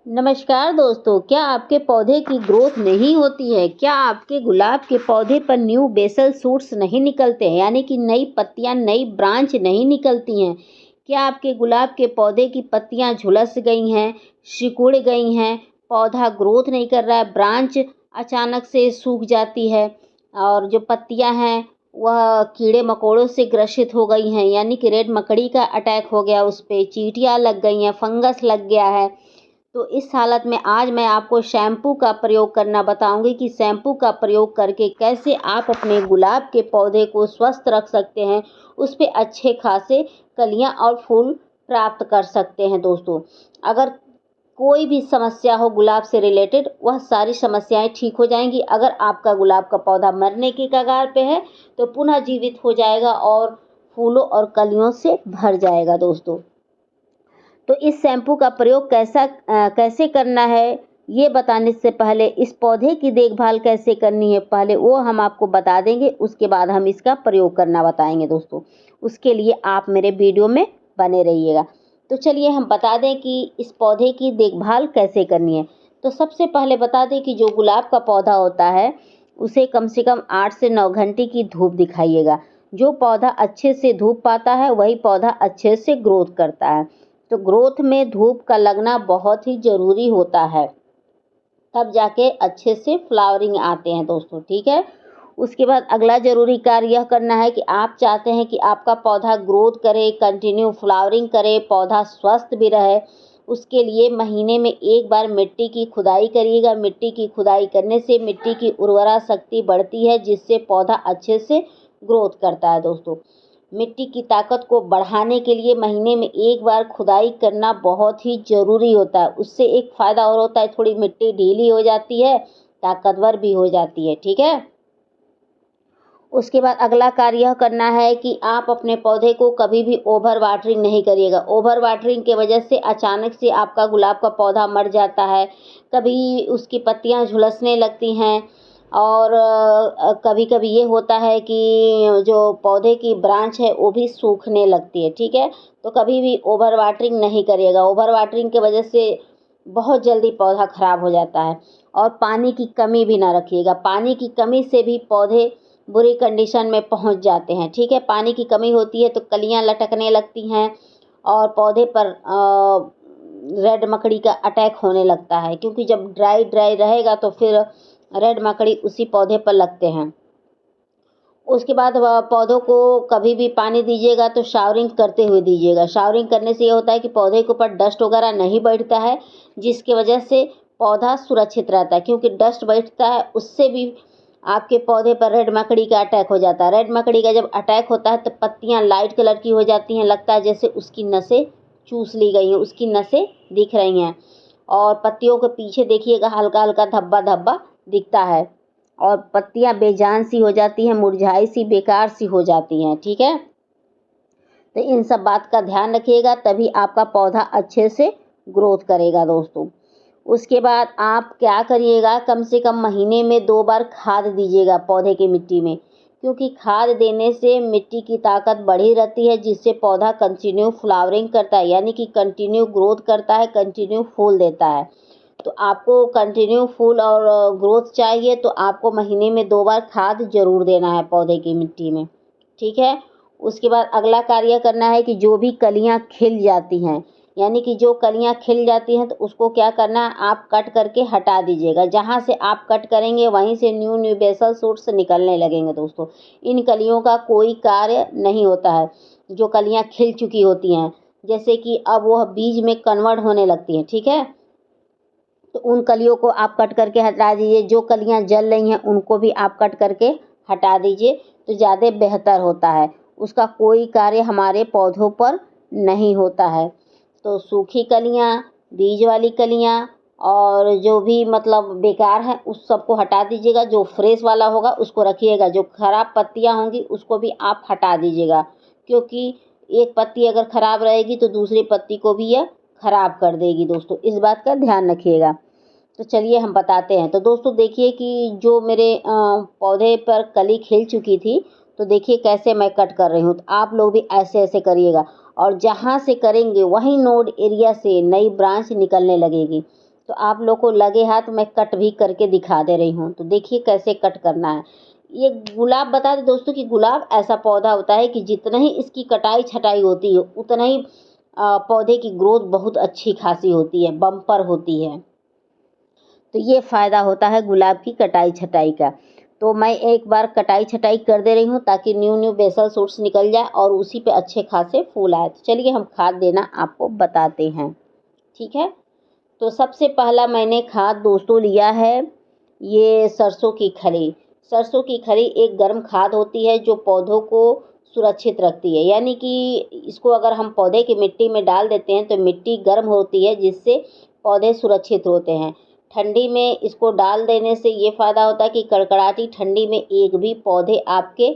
नमस्कार दोस्तों, क्या आपके पौधे की ग्रोथ नहीं होती है? क्या आपके गुलाब के पौधे पर न्यू बेसल शूट्स नहीं निकलते हैं, यानी कि नई पत्तियां, नई ब्रांच नहीं निकलती हैं? क्या आपके गुलाब के पौधे की पत्तियां झुलस गई हैं, सिकुड़ गई हैं, पौधा ग्रोथ नहीं कर रहा है, ब्रांच अचानक से सूख जाती है और जो पत्तियां हैं वह कीड़े मकोड़ों से ग्रसित हो गई हैं, यानी कि रेड मकड़ी का अटैक हो गया, उस पे चींटियां लग गई हैं, फंगस लग गया है। तो इस हालत में आज मैं आपको शैम्पू का प्रयोग करना बताऊंगी कि शैम्पू का प्रयोग करके कैसे आप अपने गुलाब के पौधे को स्वस्थ रख सकते हैं, उस पे अच्छे खासे कलियां और फूल प्राप्त कर सकते हैं। दोस्तों, अगर कोई भी समस्या हो गुलाब से रिलेटेड, वह सारी समस्याएं ठीक हो जाएंगी। अगर आपका गुलाब का पौधा मरने की कगार पे है तो पुनः जीवित हो जाएगा और फूलों और कलियों से भर जाएगा। दोस्तों, तो इस शैम्पू का प्रयोग कैसे करना है, ये बताने से पहले इस पौधे की देखभाल कैसे करनी है, पहले वो हम आपको बता देंगे, उसके बाद हम इसका प्रयोग करना बताएंगे। दोस्तों, उसके लिए आप मेरे वीडियो में बने रहिएगा। तो चलिए हम बता दें कि इस पौधे की देखभाल कैसे करनी है। तो सबसे पहले बता दें कि जो गुलाब का पौधा होता है उसे कम से कम 8 से 9 घंटे की धूप दिखाइएगा। जो पौधा अच्छे से धूप पाता है वही पौधा अच्छे से ग्रोथ करता है। तो ग्रोथ में धूप का लगना बहुत ही ज़रूरी होता है, तब जाके अच्छे से फ्लावरिंग आते हैं। दोस्तों, ठीक है। उसके बाद अगला ज़रूरी कार्य यह करना है कि आप चाहते हैं कि आपका पौधा ग्रोथ करे, कंटिन्यू फ्लावरिंग करे, पौधा स्वस्थ भी रहे। उसके लिए महीने में एक बार मिट्टी की खुदाई करिएगा। मिट्टी की खुदाई करने से मिट्टी की उर्वरा शक्ति बढ़ती है, जिससे पौधा अच्छे से ग्रोथ करता है। दोस्तों, मिट्टी की ताकत को बढ़ाने के लिए महीने में एक बार खुदाई करना बहुत ही ज़रूरी होता है। उससे एक फ़ायदा और होता है, थोड़ी मिट्टी ढीली हो जाती है, ताकतवर भी हो जाती है। ठीक है। उसके बाद अगला कार्य यह करना है कि आप अपने पौधे को कभी भी ओवर वाटरिंग नहीं करिएगा। ओवर वाटरिंग के वजह से अचानक से आपका गुलाब का पौधा मर जाता है, कभी उसकी पत्तियां झुलसने लगती हैं और कभी कभी ये होता है कि जो पौधे की ब्रांच है वो भी सूखने लगती है। ठीक है। तो कभी भी ओवर वाटरिंग नहीं करिएगा। ओवर वाटरिंग के वजह से बहुत जल्दी पौधा खराब हो जाता है। और पानी की कमी भी ना रखिएगा। पानी की कमी से भी पौधे बुरी कंडीशन में पहुंच जाते हैं। ठीक है। पानी की कमी होती है तो कलियां लटकने लगती हैं और पौधे पर रेड मकड़ी का अटैक होने लगता है, क्योंकि जब ड्राई ड्राई रहेगा तो फिर रेड मकड़ी उसी पौधे पर लगते हैं। उसके बाद पौधों को कभी भी पानी दीजिएगा तो शावरिंग करते हुए दीजिएगा। शावरिंग करने से ये होता है कि पौधे के ऊपर डस्ट वगैरह नहीं बैठता है, जिसकी वजह से पौधा सुरक्षित रहता है। क्योंकि डस्ट बैठता है उससे भी आपके पौधे पर रेड मकड़ी का अटैक हो जाता है। रेड मकड़ी का जब अटैक होता है तो पत्तियां लाइट कलर की हो जाती हैं, लगता है जैसे उसकी नसें चूस ली गई हैं, उसकी नसें दिख रही हैं। और पत्तियों के पीछे देखिएगा हल्का हल्का धब्बा धब्बा दिखता है और पत्तियां बेजान सी हो जाती हैं, मुरझाई सी, बेकार सी हो जाती हैं। ठीक है। तो इन सब बात का ध्यान रखिएगा, तभी आपका पौधा अच्छे से ग्रोथ करेगा। दोस्तों, उसके बाद आप क्या करिएगा, कम से कम महीने में 2 बार खाद दीजिएगा पौधे की मिट्टी में, क्योंकि खाद देने से मिट्टी की ताकत बढ़ी रहती है, जिससे पौधा कंटिन्यू फ्लावरिंग करता है, यानी कि कंटिन्यू ग्रोथ करता है, कंटिन्यू फूल देता है। तो आपको कंटिन्यू फूल और ग्रोथ चाहिए तो आपको महीने में 2 बार खाद जरूर देना है पौधे की मिट्टी में। ठीक है। उसके बाद अगला कार्य करना है कि जो भी कलियां खिल जाती हैं, यानी कि जो कलियां खिल जाती हैं तो उसको क्या करना है, आप कट करके हटा दीजिएगा। जहाँ से आप कट करेंगे वहीं से न्यू न्यू बेसल शूट्स निकलने लगेंगे। दोस्तों, इन कलियों का कोई कार्य नहीं होता है। जो कलियां खिल चुकी होती हैं, जैसे कि अब वह बीज में कन्वर्ट होने लगती हैं। ठीक है। तो उन कलियों को आप कट करके हटा दीजिए। जो कलियां जल रही हैं उनको भी आप कट करके हटा दीजिए, तो ज़्यादा बेहतर होता है। उसका कोई कार्य हमारे पौधों पर नहीं होता है। तो सूखी कलियां, बीज वाली कलियां और जो भी मतलब बेकार है उस सबको हटा दीजिएगा। जो फ्रेश वाला होगा उसको रखिएगा। जो खराब पत्तियां होंगी उसको भी आप हटा दीजिएगा, क्योंकि एक पत्ती अगर खराब रहेगी तो दूसरी पत्ती को भी यह खराब कर देगी। दोस्तों, इस बात का ध्यान रखिएगा। तो चलिए हम बताते हैं। तो दोस्तों देखिए कि जो मेरे पौधे पर कली खिल चुकी थी, तो देखिए कैसे मैं कट कर रही हूँ। तो आप लोग भी ऐसे ऐसे करिएगा और जहाँ से करेंगे वहीं नोड एरिया से नई ब्रांच निकलने लगेगी। तो आप लोग को लगे हाथ मैं कट भी करके दिखा दे रही हूँ। तो देखिए कैसे कट करना है। ये गुलाब बता दें दोस्तों कि गुलाब ऐसा पौधा होता है कि जितना ही इसकी कटाई छटाई होती है उतना ही पौधे की ग्रोथ बहुत अच्छी खासी होती है, बम्पर होती है। तो ये फ़ायदा होता है गुलाब की कटाई छटाई का। तो मैं एक बार कटाई छटाई कर दे रही हूँ ताकि न्यू न्यू बेसल सूट्स निकल जाए और उसी पे अच्छे खासे फूल आए। तो चलिए हम खाद देना आपको बताते हैं, ठीक है। तो सबसे पहला मैंने खाद दोस्तों लिया है ये सरसों की खली। सरसों की खली एक गर्म खाद होती है जो पौधों को सुरक्षित रखती है, यानी कि इसको अगर हम पौधे की मिट्टी में डाल देते हैं तो मिट्टी गर्म होती है जिससे पौधे सुरक्षित होते हैं। ठंडी में इसको डाल देने से ये फ़ायदा होता है कि कड़कड़ाती ठंडी में एक भी पौधे आपके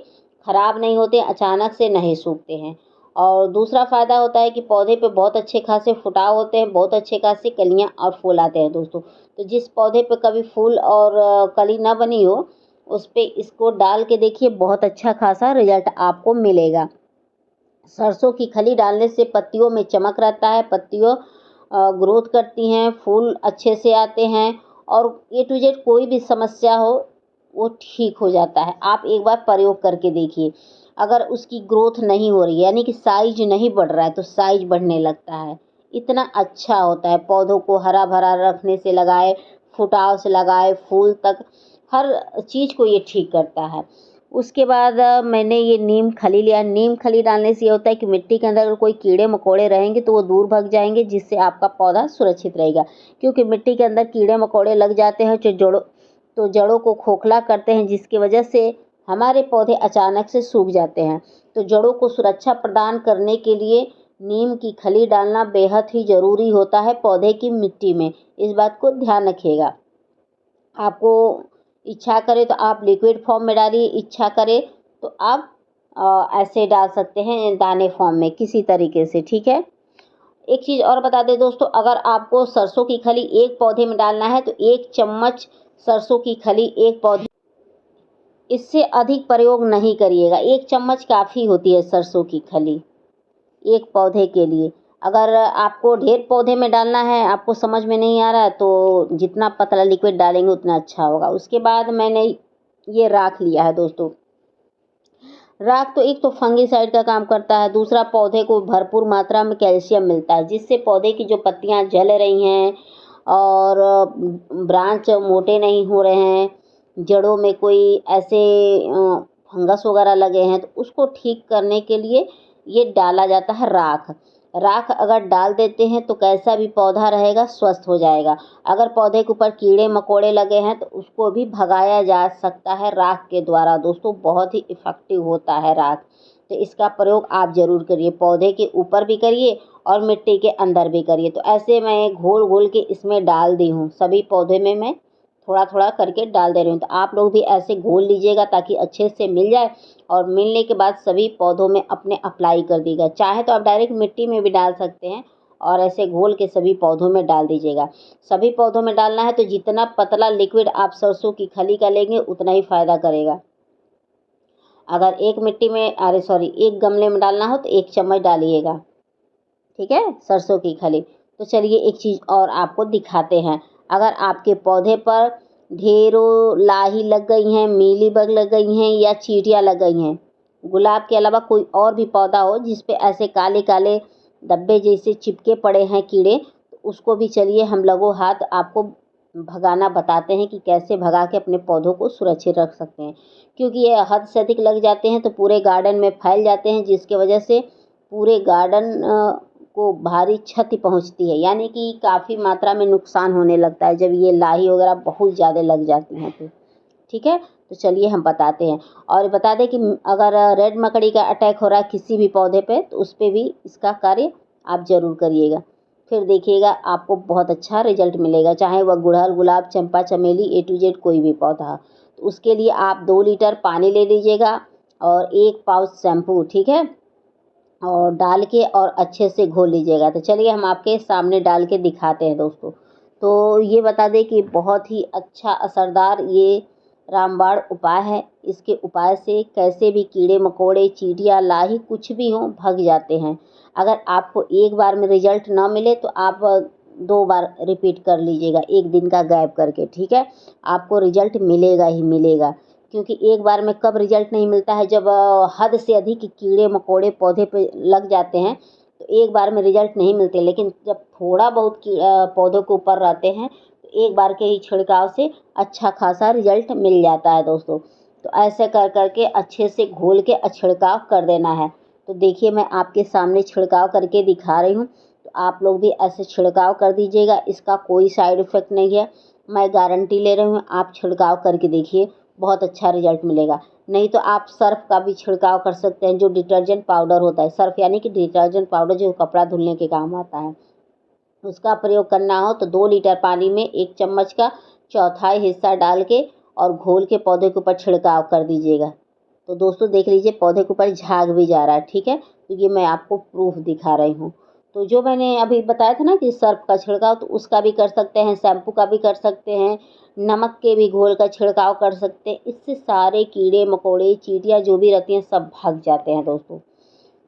ख़राब नहीं होते, अचानक से नहीं सूखते हैं। और दूसरा फ़ायदा होता है कि पौधे पे बहुत अच्छे खासे फुटाव होते हैं, बहुत अच्छे खासे कलियाँ और फूल आते हैं दोस्तों। तो जिस पौधे पे कभी फूल और कली ना बनी हो उस पे इसको डाल के देखिए, बहुत अच्छा खासा रिजल्ट आपको मिलेगा। सरसों की खली डालने से पत्तियों में चमक रहता है, पत्तियों ग्रोथ करती हैं, फूल अच्छे से आते हैं और ए टू जेड कोई भी समस्या हो वो ठीक हो जाता है। आप एक बार प्रयोग करके देखिए। अगर उसकी ग्रोथ नहीं हो रही है यानी कि साइज नहीं बढ़ रहा है तो साइज बढ़ने लगता है। इतना अच्छा होता है, पौधों को हरा भरा रखने से लगाए, फुटाव से लगाए, फूल तक हर चीज़ को ये ठीक करता है। उसके बाद मैंने ये नीम खली लिया। नीम खली डालने से ये होता है कि मिट्टी के अंदर अगर कोई कीड़े मकोड़े रहेंगे तो वो दूर भाग जाएंगे, जिससे आपका पौधा सुरक्षित रहेगा। क्योंकि मिट्टी के अंदर कीड़े मकोड़े लग जाते हैं तो जड़ों को खोखला करते हैं, जिसकी वजह से हमारे पौधे अचानक से सूख जाते हैं। तो जड़ों को सुरक्षा प्रदान करने के लिए नीम की खली डालना बेहद ही ज़रूरी होता है पौधे की मिट्टी में। इस बात को ध्यान रखिएगा। आपको इच्छा करे तो आप लिक्विड फॉर्म में डालिए, इच्छा करे तो आप ऐसे डाल सकते हैं दाने फॉर्म में किसी तरीके से, ठीक है। एक चीज़ और बता दें दोस्तों, अगर आपको सरसों की खली एक पौधे में डालना है तो 1 चम्मच सरसों की खली एक पौधे, इससे अधिक प्रयोग नहीं करिएगा। 1 चम्मच काफ़ी होती है सरसों की खली एक पौधे के लिए। अगर आपको ढेर पौधे में डालना है, आपको समझ में नहीं आ रहा है, तो जितना पतला लिक्विड डालेंगे उतना अच्छा होगा। उसके बाद मैंने ये राख लिया है दोस्तों। राख तो एक तो फंगीसाइड का काम करता है, दूसरा पौधे को भरपूर मात्रा में कैल्शियम मिलता है, जिससे पौधे की जो पत्तियां जल रही हैं और ब्रांच मोटे नहीं हो रहे हैं, जड़ों में कोई ऐसे फंगस वगैरह लगे हैं, तो उसको ठीक करने के लिए ये डाला जाता है राख। राख अगर डाल देते हैं तो कैसा भी पौधा रहेगा स्वस्थ हो जाएगा। अगर पौधे के ऊपर कीड़े मकोड़े लगे हैं तो उसको भी भगाया जा सकता है राख के द्वारा दोस्तों। बहुत ही इफ़ेक्टिव होता है राख। तो इसका प्रयोग आप ज़रूर करिए, पौधे के ऊपर भी करिए और मिट्टी के अंदर भी करिए। तो ऐसे मैं घोल घोल के इसमें डाल दी हूँ, सभी पौधे में मैं थोड़ा थोड़ा करके डाल दे रही हूँ। तो आप लोग भी ऐसे घोल लीजिएगा ताकि अच्छे से मिल जाए और मिलने के बाद सभी पौधों में अपने अप्लाई कर दीजिएगा। चाहे तो आप डायरेक्ट मिट्टी में भी डाल सकते हैं और ऐसे घोल के सभी पौधों में डाल दीजिएगा। सभी पौधों में डालना है तो जितना पतला लिक्विड आप सरसों की खली का लेंगे उतना ही फ़ायदा करेगा। अगर एक गमले में डालना हो तो 1 चम्मच डालिएगा, ठीक है, सरसों की खली। तो चलिए एक चीज़ और आपको दिखाते हैं। अगर आपके पौधे पर ढेरों लाही लग गई हैं, मीलीबग लग गई हैं या चींटियाँ लग गई हैं, गुलाब के अलावा कोई और भी पौधा हो जिस पे ऐसे काले काले धब्बे जैसे चिपके पड़े हैं कीड़े, तो उसको भी चलिए हम लगो हाथ आपको भगाना बताते हैं कि कैसे भगा के अपने पौधों को सुरक्षित रख सकते हैं। क्योंकि ये हद से अधिक लग जाते हैं तो पूरे गार्डन में फैल जाते हैं, जिसकी वजह से पूरे गार्डन को भारी क्षति पहुंचती है, यानी कि काफ़ी मात्रा में नुकसान होने लगता है जब ये लाही वगैरह बहुत ज़्यादा लग जाती हैं तो, ठीक है। तो चलिए हम बताते हैं और बता दें कि अगर रेड मकड़ी का अटैक हो रहा है किसी भी पौधे पे तो उस पर भी इसका कार्य आप ज़रूर करिएगा। फिर देखिएगा आपको बहुत अच्छा रिजल्ट मिलेगा, चाहे वह गुड़हल, गुलाब, चंपा, चमेली, ए टू जेड कोई भी पौधा। तो उसके लिए आप 2 लीटर पानी ले लीजिएगा और 1 पाउच शैम्पू, ठीक है, और डाल के और अच्छे से घोल लीजिएगा। तो चलिए हम आपके सामने डाल के दिखाते हैं दोस्तों। तो ये बता दें कि बहुत ही अच्छा असरदार ये रामबाण उपाय है। इसके उपाय से कैसे भी कीड़े मकोड़े, चींटियाँ, लाही कुछ भी हों भग जाते हैं। अगर आपको एक बार में रिजल्ट ना मिले तो आप 2 बार रिपीट कर लीजिएगा 1 दिन का गैप करके, ठीक है। आपको रिजल्ट मिलेगा ही मिलेगा, क्योंकि एक बार में कब रिजल्ट नहीं मिलता है, जब हद से अधिक कीड़े मकोड़े पौधे पे लग जाते हैं तो एक बार में रिजल्ट नहीं मिलते। लेकिन जब थोड़ा बहुत पौधों के ऊपर रहते हैं तो एक बार के ही छिड़काव से अच्छा खासा रिजल्ट मिल जाता है दोस्तों। तो ऐसे कर करके अच्छे से घोल के छिड़काव कर देना है। तो देखिए मैं आपके सामने छिड़काव करके दिखा रही हूँ, तो आप लोग भी ऐसे छिड़काव कर दीजिएगा। इसका कोई साइड इफ़ेक्ट नहीं है, मैं गारंटी ले रही हूँ। आप छिड़काव करके देखिए, बहुत अच्छा रिजल्ट मिलेगा। नहीं तो आप सर्फ़ का भी छिड़काव कर सकते हैं, जो डिटर्जेंट पाउडर होता है। सर्फ़ यानी कि डिटर्जेंट पाउडर जो कपड़ा धुलने के काम आता है, उसका प्रयोग करना हो तो 2 लीटर पानी में 1 चम्मच का चौथाई हिस्सा डाल के और घोल के पौधे के ऊपर छिड़काव कर दीजिएगा। तो दोस्तों देख लीजिए, पौधे के ऊपर झाग भी जा रहा है, ठीक है। तो ये मैं आपको प्रूफ दिखा रही हूँ। तो जो मैंने अभी बताया था ना कि सर्फ का छिड़काव, तो उसका भी कर सकते हैं, शैम्पू का भी कर सकते हैं, नमक के भी घोल का छिड़काव कर सकते हैं। इससे सारे कीड़े मकोड़े चींटियाँ जो भी रहती हैं सब भाग जाते हैं दोस्तों।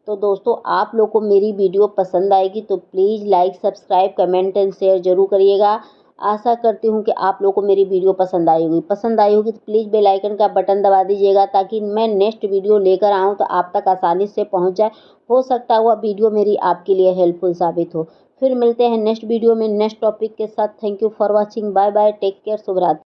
तो दोस्तों आप लोग को मेरी वीडियो पसंद आएगी तो please like subscribe comment and share ज़रूर करिएगा। आशा करती हूँ कि आप लोग को मेरी वीडियो पसंद आई होगी तो प्लीज़ बेल आइकन का बटन दबा दीजिएगा, ताकि मैं नेक्स्ट वीडियो लेकर आऊँ तो आप तक आसानी से पहुँच जाए। हो सकता है वह वीडियो मेरी आपके लिए हेल्पफुल साबित हो। फिर मिलते हैं नेक्स्ट वीडियो में नेक्स्ट टॉपिक के साथ। Thank you for watching. Bye bye, take care, शुभ रात्रि।